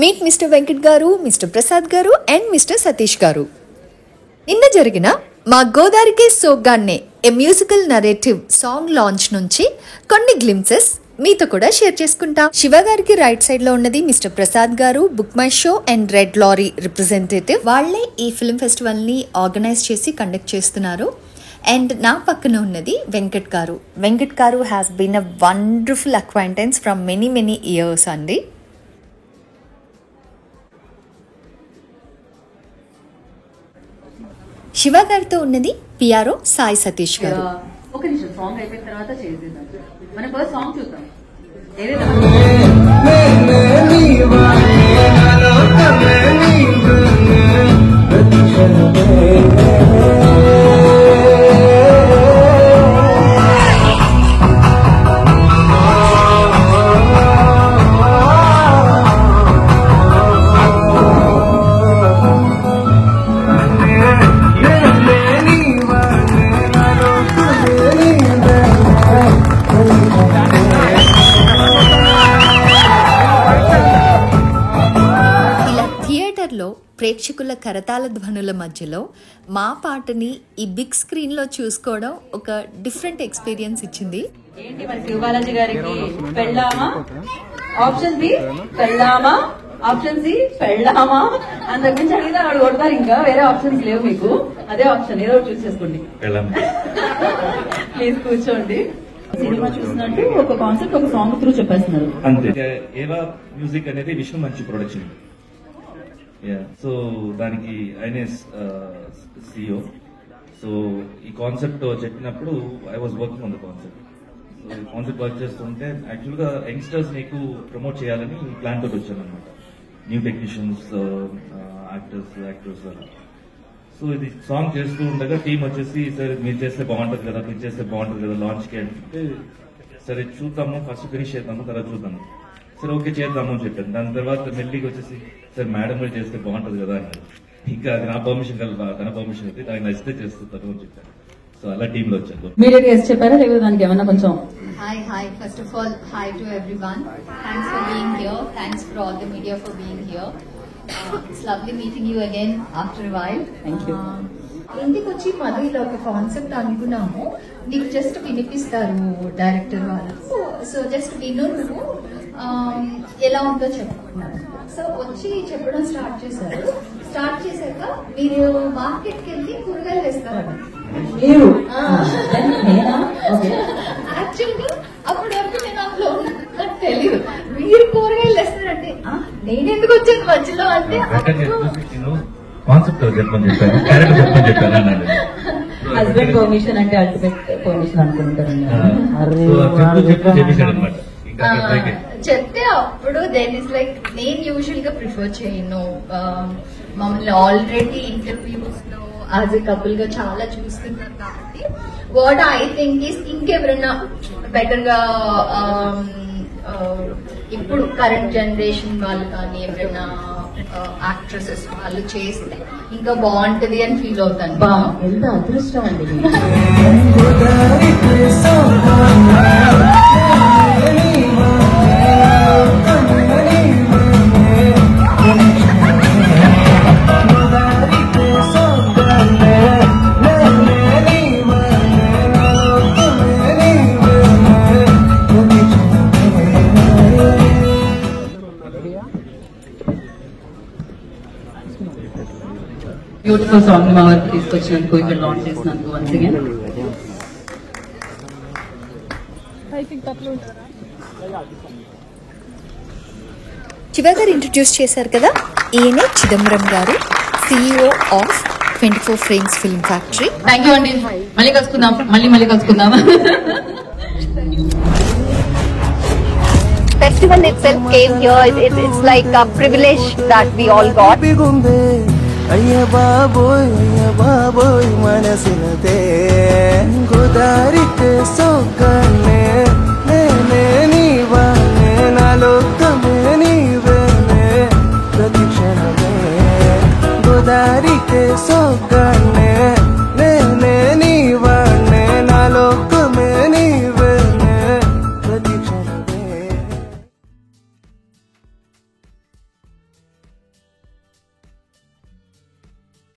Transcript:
Meet mister Venkat గారు, mister Prasad గారు and mister Satish గారు. నిన్న జరిగిన మా గోదారికే సోగ్గాన్నే a musical narrative song launch నుంచి కొన్ని గ్లిమ్సెస్ మీతో కూడా షేర్ చేసుకుంటా. శివ గారికి రైట్ సైడ్ లో ఉన్నది మిస్టర్ ప్రసాద్ గారు, book my show and red lorry representative. వాళ్లే ఈ ఫిల్మ్ ఫెస్టివల్ ని ఆర్గనైజ్ చేసి కండక్ట్ చేస్తున్నారు. అండ్ నా పక్కన ఉన్నది వెంకట్ గారు. వెంకట్ గారు has been a wonderful acquaintance from many years అండి. శివ గారితో ఉన్నది పిఆర్ఓ సాయి సతీష్ గారు. ఒక నిమిషం సాంగ్ అయిపోయిన తర్వాత చేసేద్దాం. మన ఫస్ట్ సాంగ్ చూద్దాం. ప్రేక్షకుల కరతాళ ధ్వనుల మధ్యలో మా పాటని ఈ బిగ్ స్క్రీన్ లో చూసుకోవడం ఒక డిఫరెంట్ ఎక్స్పీరియన్స్ ఇచ్చింది. ఏంటి మరి శివబాలాజీ గారికి పెళ్ళామా, ఆప్షన్ బి పెళ్ళామా, ఆప్షన్ సి పెళ్ళామా అంతకు మించి అడిగితే వాడు కొడతారు. ఇంకా వేరే ఆప్షన్స్ లేవు మీకు, అదే ఆప్షన్ ఏదో చూస్ చేసుకోండి. ప్లీజ్ కూర్చోండి. సినిమా చూసినట్టు ఒక కాన్సెప్ట్ ఒక సాంగ్ త్రూ చెప్పేస్తున్నారు అంతే. ఏవా మ్యూజిక్ అనేది విష్ణు మంచి ప్రొడక్షన్. సో దానికి ఆయనే సిఇఓ. సో ఈ కాన్సెప్ట్ చెప్పినప్పుడు I was working on the concept. So ఈ కాన్సెప్ట్ వర్క్ చేస్తుంటే యాక్చువల్ గా యంగ్స్టర్స్ నీకు ప్రమోట్ చేయాలని ప్లాన్ తోటి వచ్చాను అనమాట. న్యూ టెక్నీషియన్స్, యాక్టర్స్ అలా. సో ఇది సాంగ్ చేస్తూ ఉండగా టీం వచ్చేసి సరే మీరు చేస్తే బాగుంటది కదా లాంచ్ కి అంటే సరే చూద్దాము, ఫస్ట్ ఫినిష్ చేద్దాము, తర్వాత చూద్దాము. సరే ఓకే చేద్దాము అని చెప్పాను. దాని తర్వాత మెల్లికి వచ్చేసి సరే మేడం కూడా చేస్తే బాగుంటది కదా అన్నారు. ఇంకా అది నా పర్మిషన్ కదా, తన పర్మిషన్ అయితే దానికి నచ్చితే చేస్తుంటాను అని చెప్పాను. సో అలా టీమ్ లో వచ్చాను. మీరు చెప్పారా లేకపోతే దానికి ఏమన్నా కొంచెం? Hi. First of all, hi to everyone. Thanks for being here. Thanks for all the media for being here. It's lovely meeting you again after a while. Thank you. ఇంటికి వచ్చి మధు ఇలా ఒక కాన్సెప్ట్ అనుకున్నాము, నీకు జస్ట్ వినిపిస్తారు director వాళ్ళు. So just విను, నువ్వు ఎలా ఉందో చెప్పుకున్నాను. సో వచ్చి చెప్పడం స్టార్ట్ చేశాక మీరు మార్కెట్ కి వెళ్ళి కూరగాయలు వేస్తారండి. యాక్చువల్గా అప్పుడు వరకు నేను అందులో నాకు తెలియదు మీరు కూరగాయలు వేస్తారంటే నేనెందుకు వచ్చాను మధ్యలో అంటే కాన్సెప్ట్ చెప్పని చెప్పాను, క్యారెక్టర్ చెప్పని చెప్పాను అన్నాడు. హస్బెండ్ పర్మిషన్ అంటే అల్టిమేట్ పర్మిషన్ అనుకుంటారు. చెప్తే అప్పుడు దెన్ ఇస్ లైక్ నేను యూజువల్ గా ప్రిఫర్ చేయను. మమ్మల్ని ఆల్రెడీ ఇంటర్వ్యూస్ లో యాజ్ ఎ కపుల్ గా చాలా చూస్తున్నారు కాబట్టి వాట్ ఐ థింక్ ఈస్ ఇంకెవరన్నా బెటర్ గా ఇప్పుడు కరెంట్ జనరేషన్ వాళ్ళు కానీ ఎవరైనా యాక్ట్రెసెస్ వాళ్ళు చేస్తే ఇంకా బాగుంటది అని ఫీల్ అవుతాను. ఎంత అదృష్టం అండి. బ్యూటిఫుల్ సాంగ్ మా వరకు తీసుకొచ్చినందుకు, ఇక్కడ లాంచ్ చేసినందుకు వన్స్ అగైన్. శివ గారు ఇంట్రడ్యూస్ చేశారు కదా, ఈయనే చిదంబరం గారు, CEO of 24 frames film factory. Thank you అండి. మళ్ళీ కలుసుకుందాం. Festival itself came here. It's like a privilege that we all got. అయ్య బాబోయ్ మనసినదే గోదారికే సోగ్గానే నేనే నీవానే నాలో